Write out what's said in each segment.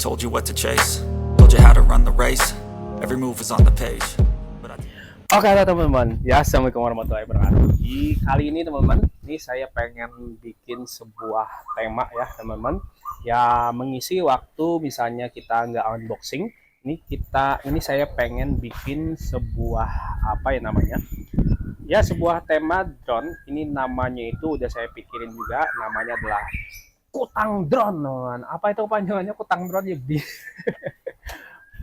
told you what to chase, told you how to run the race. Every move was on the page. Oke, halo teman-teman. Ya, assalamualaikum warahmatullahi wabarakatuh. Di kali ini teman-teman, ini saya pengen bikin sebuah tema ya teman-teman. Ya mengisi waktu misalnya kita nggak unboxing. Ini saya pengen bikin sebuah apa ya namanya? Ya sebuah tema drone. Ini namanya itu udah saya pikirin juga. Namanya adalah Kutang Drone, teman-teman. Apa itu panjangannya Kutang Drone ya?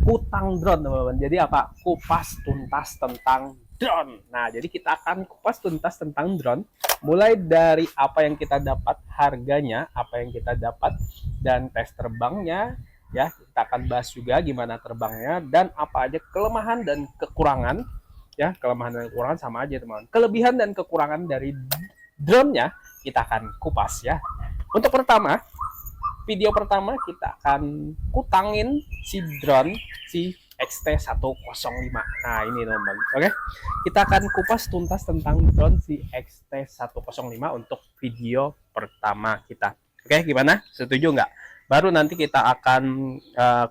Kutang Drone, teman-teman. Jadi apa? Kupas tuntas tentang drone. Nah, jadi kita akan kupas tuntas tentang drone, mulai dari apa yang kita dapat, harganya, apa yang kita dapat, dan tes terbangnya. Ya, kita akan bahas juga gimana terbangnya dan apa aja kelemahan dan kekurangan. Ya, kelemahan dan kekurangan sama aja, teman-teman. Kelebihan dan kekurangan dari drone-nya kita akan kupas ya. Untuk video pertama kita akan kutangin si drone si XT105. Nah ini teman-teman, oke, kita akan kupas tuntas tentang drone si XT105 untuk video pertama kita. Oke, gimana, setuju nggak? Baru nanti kita akan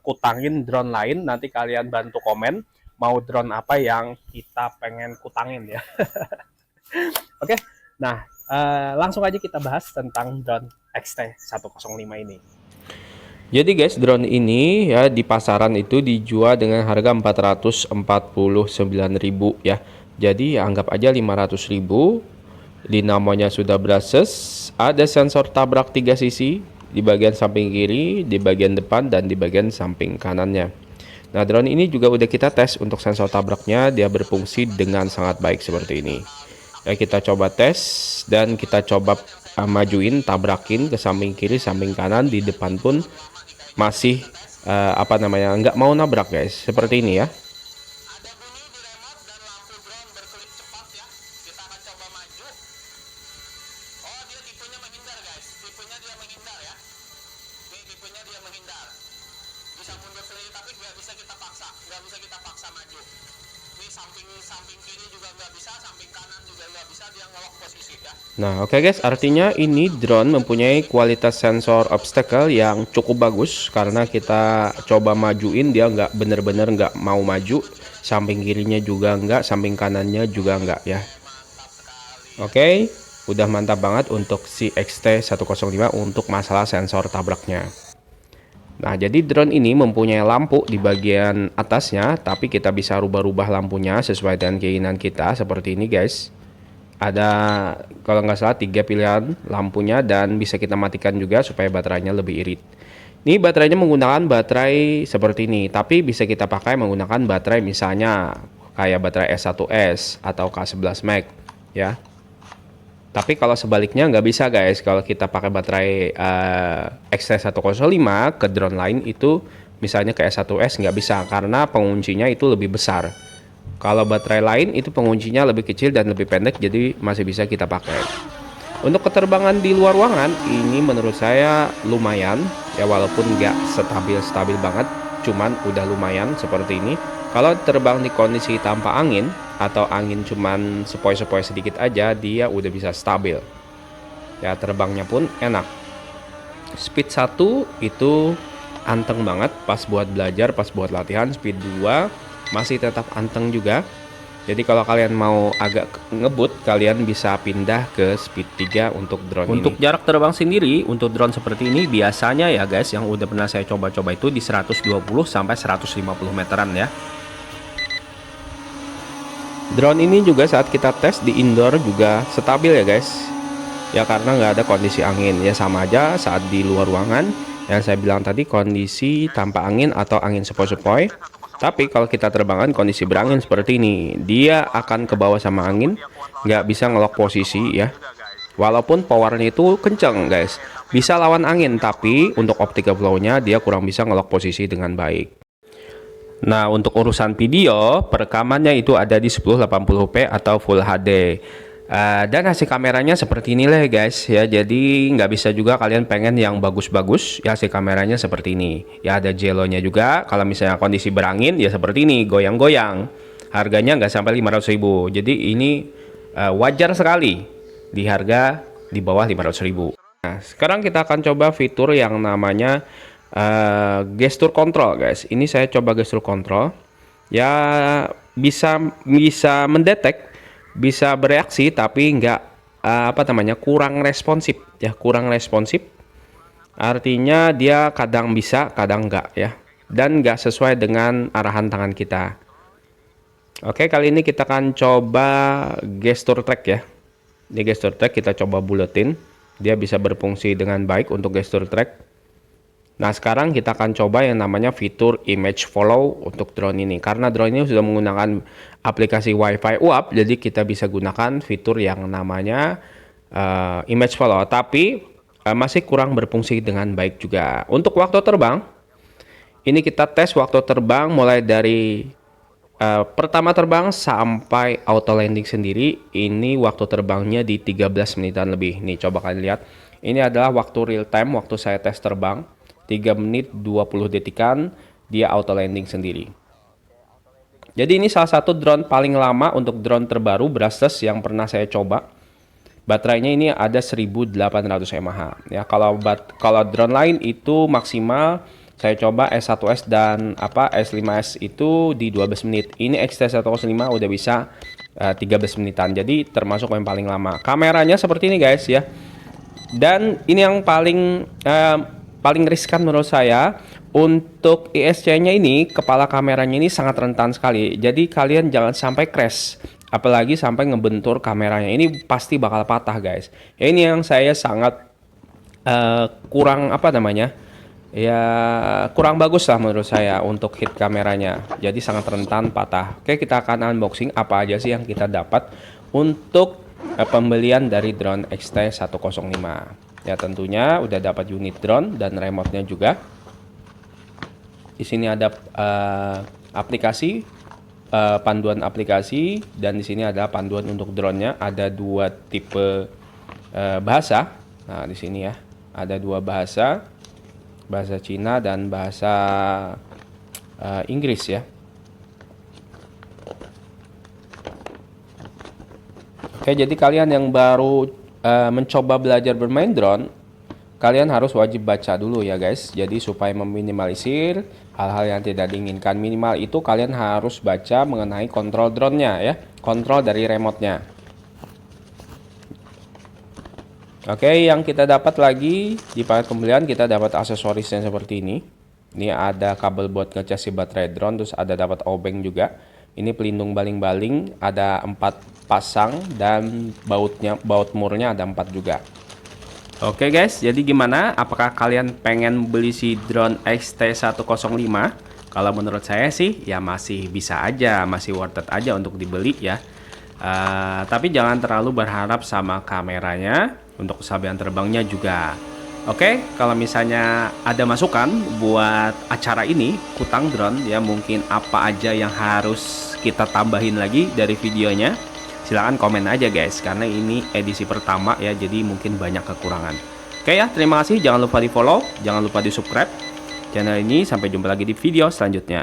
kutangin drone lain. Nanti kalian bantu komen mau drone apa yang kita pengen kutangin ya. Oke, nah langsung aja kita bahas tentang drone XT105 ini. Jadi guys, drone ini ya di pasaran itu dijual dengan harga 449.000 ya. Jadi ya, anggap aja 500.000. Di namanya sudah brushless, ada sensor tabrak 3 sisi di bagian samping kiri, di bagian depan, dan di bagian samping kanannya. Nah, drone ini juga udah kita tes untuk sensor tabraknya, dia berfungsi dengan sangat baik seperti ini. Ya, kita coba tes dan kita coba majuin, tabrakin ke samping kiri, samping kanan, di depan pun masih nggak mau nabrak guys, seperti ini ya. Bisa mundur sendiri tapi nggak bisa kita paksa maju. Ini samping kiri juga nggak bisa, samping kanan juga nggak bisa, dia ngelok posisi ya. Nah, oke guys, artinya ini drone mempunyai kualitas sensor obstacle yang cukup bagus karena kita coba majuin, dia nggak bener-bener nggak mau maju, samping kirinya juga nggak, samping kanannya juga nggak ya. Oke, udah mantap banget untuk si XT105 untuk masalah sensor tabraknya. Nah, jadi drone ini mempunyai lampu di bagian atasnya, tapi kita bisa rubah-rubah lampunya sesuai dengan keinginan kita seperti ini guys. Ada kalau nggak salah 3 pilihan lampunya dan bisa kita matikan juga supaya baterainya lebih irit. Ini baterainya menggunakan baterai seperti ini, tapi bisa kita pakai menggunakan baterai misalnya kayak baterai S1S atau K11 Max ya. Tapi kalau sebaliknya nggak bisa guys, kalau kita pakai baterai XT105 ke drone lain itu misalnya ke S1S nggak bisa karena penguncinya itu lebih besar. Kalau baterai lain itu penguncinya lebih kecil dan lebih pendek, jadi masih bisa kita pakai. Untuk keterbangan di luar ruangan ini menurut saya lumayan ya, walaupun nggak stabil banget, cuman udah lumayan seperti ini. Kalau terbang di kondisi tanpa angin atau angin cuman sepoi-sepoi sedikit aja, dia udah bisa stabil ya, terbangnya pun enak. Speed 1 itu anteng banget pas buat belajar, pas buat latihan. Speed 2 masih tetap anteng juga. Jadi kalau kalian mau agak ngebut, kalian bisa pindah ke speed 3 untuk drone ini. Untuk jarak terbang sendiri untuk drone seperti ini biasanya ya guys, yang udah pernah saya coba-coba itu di 120 sampai 150 meteran ya. Drone ini juga saat kita tes di indoor juga stabil ya guys. Ya karena nggak ada kondisi angin, ya sama aja saat di luar ruangan yang saya bilang tadi, kondisi tanpa angin atau angin sepoi-sepoi. Tapi kalau kita terbangan kondisi berangin seperti ini, dia akan ke bawah sama angin, nggak bisa ngelok posisi ya. Walaupun powernya itu kenceng guys, bisa lawan angin, tapi untuk optical flow-nya dia kurang bisa ngelok posisi dengan baik. Nah, untuk urusan video, perekamannya itu ada di 1080p atau Full HD. Dan hasil kameranya seperti ini lah guys ya. Jadi nggak bisa juga kalian pengen yang bagus-bagus ya, hasil kameranya seperti ini ya. Ada jelonya juga, kalau misalnya kondisi berangin ya seperti ini, goyang-goyang. Harganya nggak sampai 500.000, jadi ini wajar sekali di harga di bawah 500.000. Nah, sekarang kita akan coba fitur yang namanya gestur kontrol guys. Ini saya coba gestur kontrol ya, bisa mendetek, bisa bereaksi, tapi nggak kurang responsif ya, kurang responsif. Artinya dia kadang bisa kadang nggak ya, dan nggak sesuai dengan arahan tangan kita. Oke, kali ini kita akan coba gestur track ya. Di gestur track kita coba buletin, dia bisa berfungsi dengan baik untuk gestur track. Nah, sekarang kita akan coba yang namanya fitur image follow untuk drone ini. Karena drone ini sudah menggunakan aplikasi WiFi UAP, jadi kita bisa gunakan fitur yang namanya image follow. Tapi masih kurang berfungsi dengan baik juga. Untuk waktu terbang, ini kita tes waktu terbang mulai dari pertama terbang sampai auto landing sendiri. Ini waktu terbangnya di 13 menitan lebih. Nih, coba kalian lihat. Ini adalah waktu real time, waktu saya tes terbang. 3 menit 20 detikan dia auto landing sendiri. Jadi ini salah satu drone paling lama untuk drone terbaru Brushless yang pernah saya coba. Baterainya ini ada 1800 mAh ya. Kalau drone lain itu maksimal saya coba S1S dan S5S itu di 12 menit. Ini XT105 udah bisa 13 menitan. Jadi termasuk yang paling lama. Kameranya seperti ini guys ya. Dan ini yang paling riskan menurut saya. Untuk ISC-nya ini, kepala kameranya ini sangat rentan sekali. Jadi kalian jangan sampai crash, apalagi sampai ngebentur kameranya. Ini pasti bakal patah guys. Ya, ini yang saya sangat kurang kurang bagus lah menurut saya untuk hit kameranya. Jadi sangat rentan patah. Oke, kita akan unboxing apa aja sih yang kita dapat untuk pembelian dari drone XT105. Ya, tentunya udah dapat unit drone dan remote-nya juga. Di sini ada aplikasi, panduan aplikasi, dan di sini ada panduan untuk drone-nya. Ada 2 tipe bahasa. Nah, di sini ya ada 2 bahasa, bahasa Cina dan bahasa Inggris ya. Oke, jadi kalian yang baru mencoba belajar bermain drone, kalian harus wajib baca dulu ya guys. Jadi supaya meminimalisir hal-hal yang tidak diinginkan, minimal itu kalian harus baca mengenai kontrol drone-nya ya, kontrol dari remote-nya. Oke, yang kita dapat lagi di paket pembelian, kita dapat aksesorisnya seperti ini. Ini ada kabel buat ngecas si baterai drone, terus ada dapat obeng juga. Ini pelindung baling-baling, ada 4 pasang, dan baut murnya ada 4 juga. Oke guys, jadi gimana? Apakah kalian pengen beli si drone XT105? Kalau menurut saya sih ya masih bisa aja, masih worth it aja untuk dibeli ya. Tapi jangan terlalu berharap sama kameranya, untuk kesabaran terbangnya juga. Oke, kalau misalnya ada masukan buat acara ini, Kutang Drone ya, mungkin apa aja yang harus kita tambahin lagi dari videonya, silahkan komen aja guys, karena ini edisi pertama ya, jadi mungkin banyak kekurangan. Oke ya, terima kasih, jangan lupa di follow, jangan lupa di subscribe channel ini. Sampai jumpa lagi di video selanjutnya.